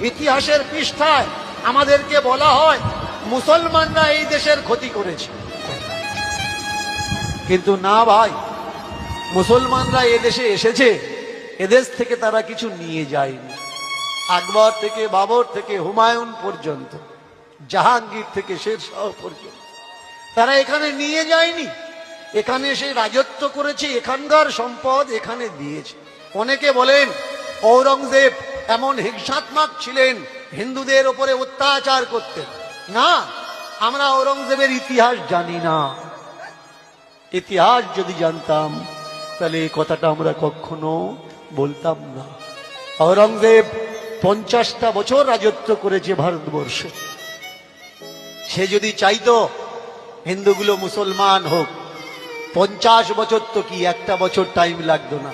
ইতিহাসের পৃষ্ঠায় আমাদেরকে বলা হয় মুসলমানরা এই দেশের ক্ষতি করেছে, কিন্তু না ভাই, মুসলমানরা এদেশে এসেছে, এদেশ থেকে তারা কিছু নিয়ে যায়নি। আকবর থেকে বাবর থেকে হুমায়ুন পর্যন্ত, জাহাঙ্গীর থেকে শেরশাহ পর্যন্ত তারা এখানে নিয়ে যায়নি, এখানে এসে রাজত্ব করেছে, এখানকার সম্পদ এখানে দিয়েছে। অনেকে বলেন ঔরঙ্গজেব এমন হিংসাত্মক ছিলেন, হিন্দুদের উপরে অত্যাচার করতেন। না, আমরা ঔরঙ্গজেবের ইতিহাস জানি না। ইতিহাস যদি জানতাম তাহলে এই কথাটা আমরা কখনো বলতাম না। ঔরঙ্গজেব 50টা বছর রাজত্ব করেছে ভারতবর্ষে। সে যদি চাইতো হিন্দুগুলো মুসলমান হোক, 50 বছর তো কি, একটা বছর টাইম লাগতো না।